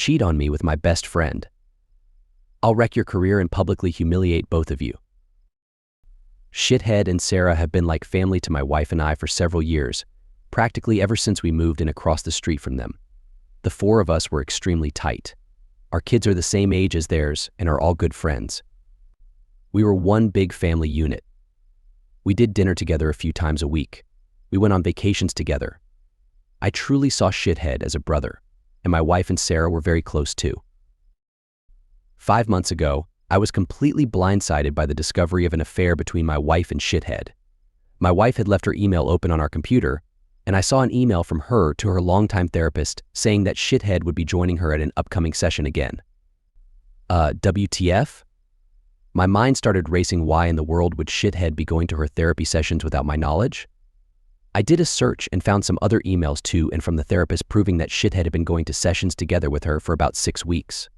cheat on me with my best friend. I'll wreck your career and publicly humiliate both of you. Shithead and Sarah have been like family to my wife and I for several years, practically ever since we moved in across the street from them. The four of us were extremely tight. Our kids are the same age as theirs and are all good friends. We were one big family unit. We did dinner together a few times a week. We went on vacations together. I truly saw Shithead as a brother, and my wife and Sarah were very close too. 5 months ago, I was completely blindsided by the discovery of an affair between my wife and Shithead. My wife had left her email open on our computer, and I saw an email from her to her longtime therapist saying that Shithead would be joining her at an upcoming session again. WTF? My mind started racing. Why in the world would Shithead be going to her therapy sessions without my knowledge? I did a search and found some other emails to and from the therapist proving that Shithead had been going to sessions together with her for about 6 weeks.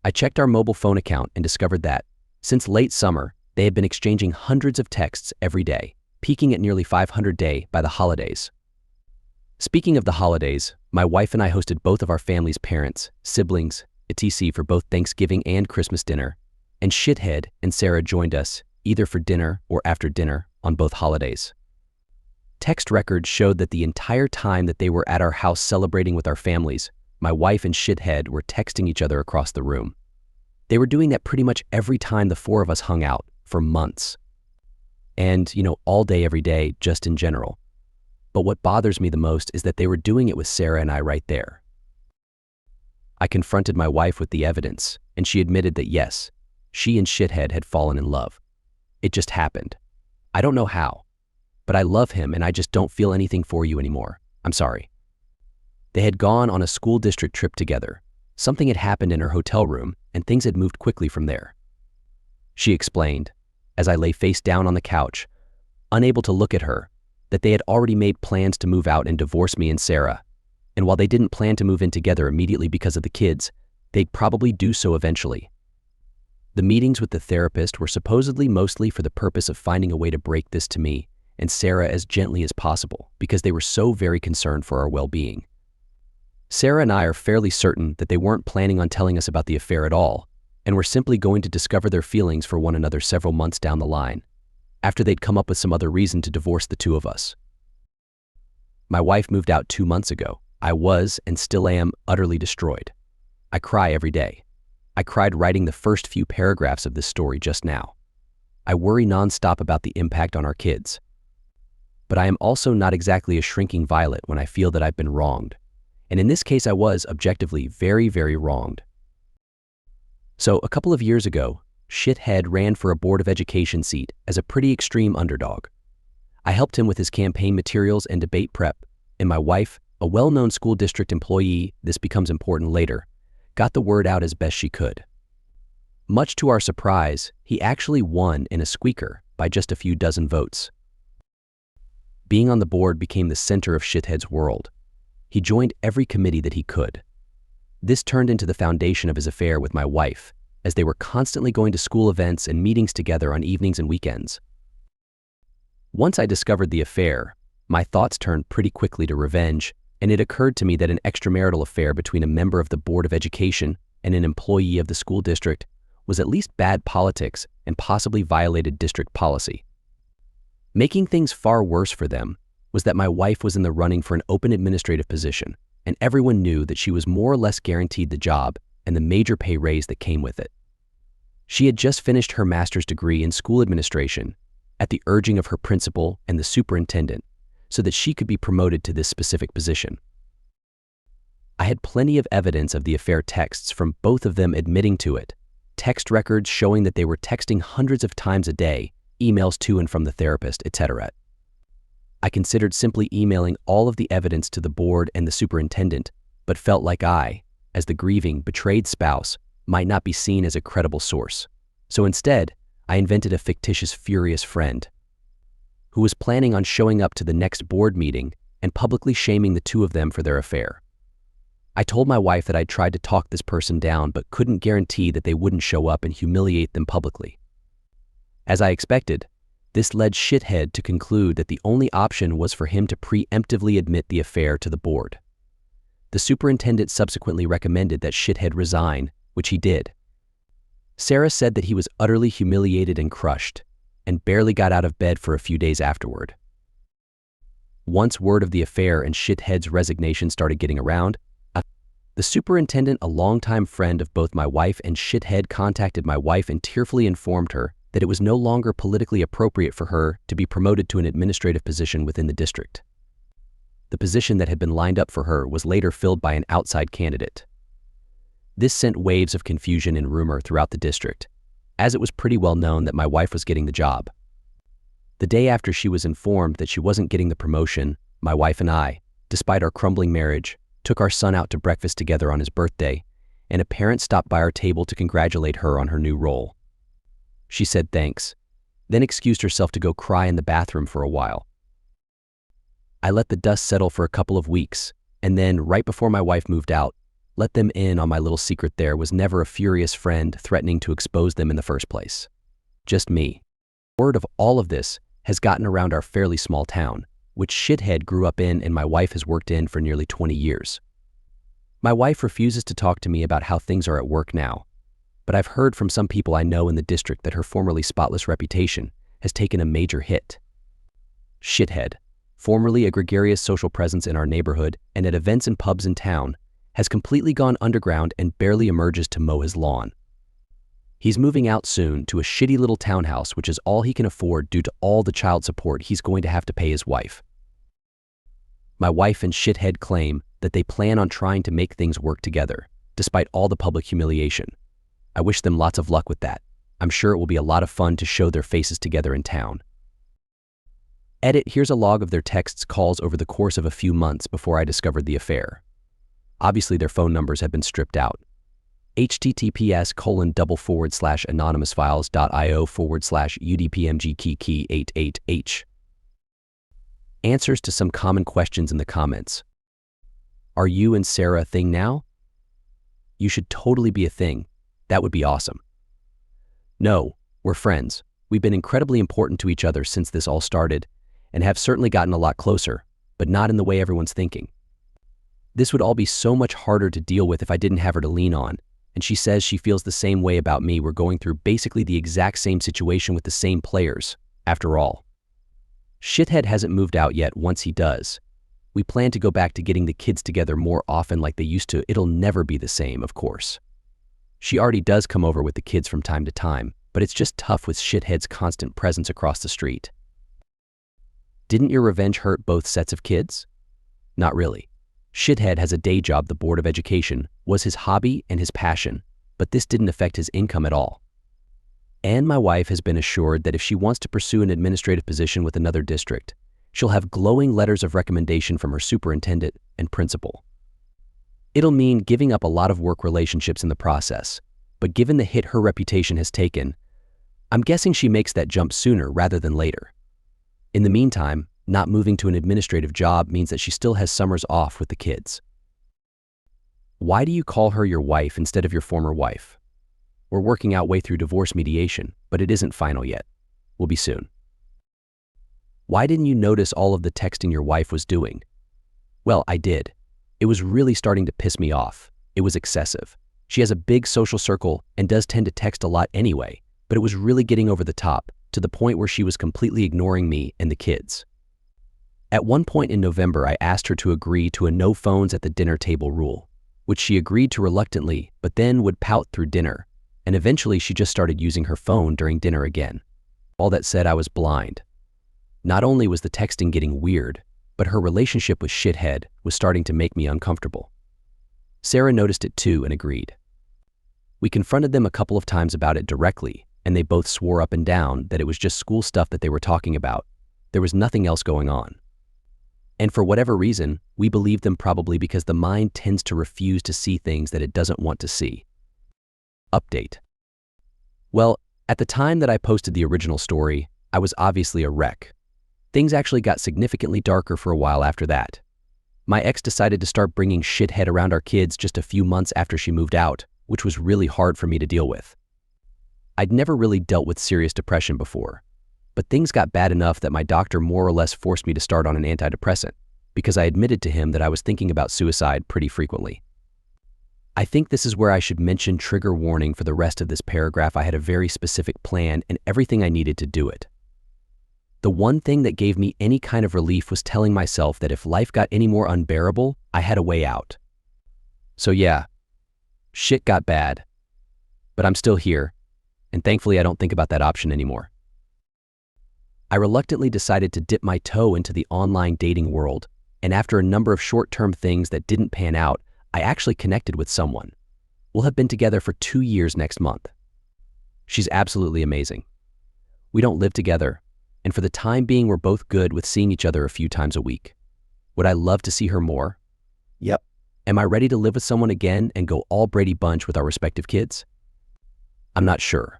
I checked our mobile phone account and discovered that, since late summer, they had been exchanging hundreds of texts every day, peaking at nearly 500 a day by the holidays. Speaking of the holidays, my wife and I hosted both of our family's parents, siblings, etc. for both Thanksgiving and Christmas dinner, and Shithead and Sarah joined us, either for dinner or after dinner, on both holidays. Text records showed that the entire time that they were at our house celebrating with our families, my wife and Shithead were texting each other across the room. They were doing that pretty much every time the four of us hung out, for months. And, all day, every day, just in general. But what bothers me the most is that they were doing it with Sarah and I right there. I confronted my wife with the evidence, and she admitted that yes, she and Shithead had fallen in love. It just happened. I don't know how, but I love him and I just don't feel anything for you anymore. I'm sorry. They had gone on a school district trip together. Something had happened in her hotel room, and things had moved quickly from there. She explained, as I lay face down on the couch, unable to look at her, that they had already made plans to move out and divorce me and Sarah, and while they didn't plan to move in together immediately because of the kids, they'd probably do so eventually. The meetings with the therapist were supposedly mostly for the purpose of finding a way to break this to me and Sarah as gently as possible because they were so very concerned for our well-being. Sarah and I are fairly certain that they weren't planning on telling us about the affair at all, and were simply going to discover their feelings for one another several months down the line, after they'd come up with some other reason to divorce the two of us. My wife moved out 2 months ago. I was, and still am, utterly destroyed. I cry every day. I cried writing the first few paragraphs of this story just now. I worry nonstop about the impact on our kids. But I am also not exactly a shrinking violet when I feel that I've been wronged. And in this case, I was objectively very, very wronged. So a couple of years ago, Shithead ran for a Board of Education seat as a pretty extreme underdog. I helped him with his campaign materials and debate prep, and my wife, a well-known school district employee, this becomes important later, got the word out as best she could. Much to our surprise, he actually won in a squeaker by just a few dozen votes. Being on the board became the center of Shithead's world. He joined every committee that he could. This turned into the foundation of his affair with my wife, as they were constantly going to school events and meetings together on evenings and weekends. Once I discovered the affair, my thoughts turned pretty quickly to revenge, and it occurred to me that an extramarital affair between a member of the Board of Education and an employee of the school district was at least bad politics and possibly violated district policy. Making things far worse for them was that my wife was in the running for an open administrative position, and everyone knew that she was more or less guaranteed the job and the major pay raise that came with it. She had just finished her master's degree in school administration at the urging of her principal and the superintendent so that she could be promoted to this specific position. I had plenty of evidence of the affair texts from both of them admitting to it, text records showing that they were texting hundreds of times a day, emails to and from the therapist, etc. I considered simply emailing all of the evidence to the board and the superintendent, but felt like I, as the grieving, betrayed spouse, might not be seen as a credible source. So instead, I invented a fictitious furious friend who was planning on showing up to the next board meeting and publicly shaming the two of them for their affair. I told my wife that I'd tried to talk this person down but couldn't guarantee that they wouldn't show up and humiliate them publicly. As I expected, this led Shithead to conclude that the only option was for him to preemptively admit the affair to the board. The superintendent subsequently recommended that shithead resign, which he did. Sarah said that he was utterly humiliated and crushed, and barely got out of bed for a few days afterward. Once word of the affair and shithead's resignation started getting around, the superintendent, a longtime friend of both my wife and shithead, contacted my wife and tearfully informed her that it was no longer politically appropriate for her to be promoted to an administrative position within the district. The position that had been lined up for her was later filled by an outside candidate. This sent waves of confusion and rumor throughout the district, as it was pretty well known that my wife was getting the job. The day after she was informed that she wasn't getting the promotion, my wife and I, despite our crumbling marriage, took our son out to breakfast together on his birthday, and a parent stopped by our table to congratulate her on her new role. She said thanks, then excused herself to go cry in the bathroom for a while. I let the dust settle for a couple of weeks, and then, right before my wife moved out, let them in on my little secret. There was never a furious friend threatening to expose them in the first place. Just me. Word of all of this has gotten around our fairly small town, which shithead grew up in and my wife has worked in for nearly 20 years. My wife refuses to talk to me about how things are at work now, but I've heard from some people I know in the district that her formerly spotless reputation has taken a major hit. Shithead, formerly a gregarious social presence in our neighborhood and at events and pubs in town, has completely gone underground and barely emerges to mow his lawn. He's moving out soon to a shitty little townhouse, which is all he can afford due to all the child support he's going to have to pay his wife. My wife and shithead claim that they plan on trying to make things work together, despite all the public humiliation. I wish them lots of luck with that. I'm sure it will be a lot of fun to show their faces together in town. Edit, here's a log of their texts calls over the course of a few months before I discovered the affair. Obviously their phone numbers had been stripped out. https://anonymousfiles.io/udpmgkey88h. Answers to some common questions in the comments. Are you and Sarah a thing now? You should totally be a thing. That would be awesome. No, we're friends. We've been incredibly important to each other since this all started, and have certainly gotten a lot closer, but not in the way everyone's thinking. This would all be so much harder to deal with if I didn't have her to lean on, and she says she feels the same way about me. We're going through basically the exact same situation with the same players, after all. Shithead hasn't moved out yet. Once he does, we plan to go back to getting the kids together more often like they used to. It'll never be the same, of course. She already does come over with the kids from time to time, but it's just tough with shithead's constant presence across the street. Didn't your revenge hurt both sets of kids? Not really. Shithead has a day job. The Board of Education was his hobby and his passion, but this didn't affect his income at all. And my wife has been assured that if she wants to pursue an administrative position with another district, she'll have glowing letters of recommendation from her superintendent and principal. It'll mean giving up a lot of work relationships in the process, but given the hit her reputation has taken, I'm guessing she makes that jump sooner rather than later. In the meantime, not moving to an administrative job means that she still has summers off with the kids. Why do you call her your wife instead of your former wife? We're working our way through divorce mediation, but it isn't final yet. We'll be soon. Why didn't you notice all of the texting your wife was doing? Well, I did. It was really starting to piss me off. It was excessive. She has a big social circle and does tend to text a lot anyway, but it was really getting over the top, to the point where she was completely ignoring me and the kids. At one point in November, I asked her to agree to a no phones at the dinner table rule, which she agreed to reluctantly, but then would pout through dinner, and eventually she just started using her phone during dinner again. All that said, I was blind. Not only was the texting getting weird, but her relationship with shithead was starting to make me uncomfortable. Sarah noticed it too and agreed. We confronted them a couple of times about it directly, and they both swore up and down that it was just school stuff that they were talking about. There was nothing else going on. And for whatever reason, we believed them, probably because the mind tends to refuse to see things that it doesn't want to see. Update. Well, at the time that I posted the original story, I was obviously a wreck. Things actually got significantly darker for a while after that. My ex decided to start bringing shithead around our kids just a few months after she moved out, which was really hard for me to deal with. I'd never really dealt with serious depression before, but things got bad enough that my doctor more or less forced me to start on an antidepressant, because I admitted to him that I was thinking about suicide pretty frequently. I think this is where I should mention trigger warning for the rest of this paragraph. I had a very specific plan and everything I needed to do it. The one thing that gave me any kind of relief was telling myself that if life got any more unbearable, I had a way out. So yeah, shit got bad. But I'm still here, and thankfully I don't think about that option anymore. I reluctantly decided to dip my toe into the online dating world, and after a number of short-term things that didn't pan out, I actually connected with someone. We'll have been together for 2 years next month. She's absolutely amazing. We don't live together, and for the time being we're both good with seeing each other a few times a week. Would I love to see her more? Yep. Am I ready to live with someone again and go all Brady Bunch with our respective kids? I'm not sure.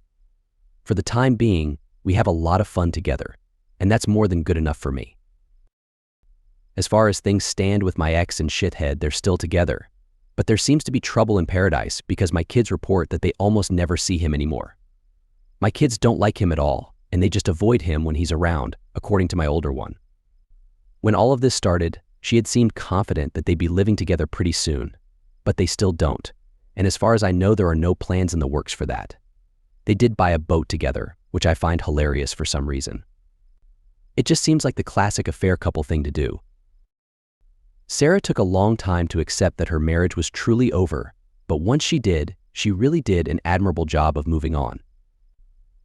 For the time being, we have a lot of fun together, and that's more than good enough for me. As far as things stand with my ex and shithead, they're still together, but there seems to be trouble in paradise because my kids report that they almost never see him anymore. My kids don't like him at all, and they just avoid him when he's around, according to my older one. When all of this started, she had seemed confident that they'd be living together pretty soon, but they still don't, and as far as I know, there are no plans in the works for that. They did buy a boat together, which I find hilarious for some reason. It just seems like the classic affair couple thing to do. Sarah took a long time to accept that her marriage was truly over, but once she did, she really did an admirable job of moving on.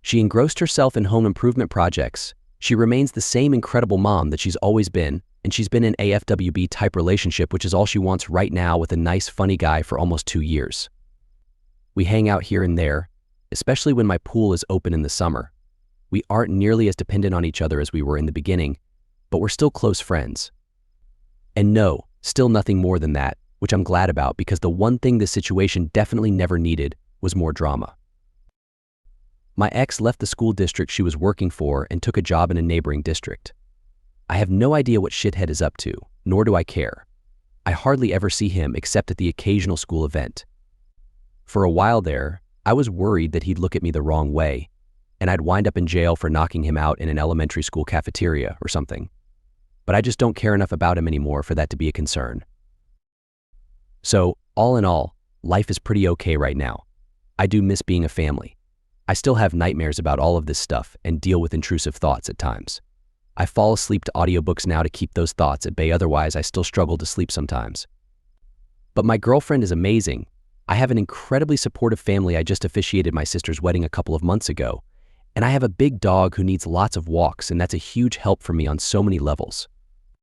She engrossed herself in home improvement projects. She remains the same incredible mom that she's always been, and she's been in an AFWB-type relationship, which is all she wants right now, with a nice, funny guy for almost 2 years. We hang out here and there, especially when my pool is open in the summer. We aren't nearly as dependent on each other as we were in the beginning, but we're still close friends. And no, still nothing more than that, which I'm glad about, because the one thing this situation definitely never needed was more drama. My ex left the school district she was working for and took a job in a neighboring district. I have no idea what shithead is up to, nor do I care. I hardly ever see him except at the occasional school event. For a while there, I was worried that he'd look at me the wrong way, and I'd wind up in jail for knocking him out in an elementary school cafeteria or something. But I just don't care enough about him anymore for that to be a concern. So, all in all, life is pretty okay right now. I do miss being a family. I still have nightmares about all of this stuff and deal with intrusive thoughts at times. I fall asleep to audiobooks now to keep those thoughts at bay, otherwise I still struggle to sleep sometimes. But my girlfriend is amazing. I have an incredibly supportive family. I just officiated my sister's wedding a couple of months ago, and I have a big dog who needs lots of walks, and that's a huge help for me on so many levels.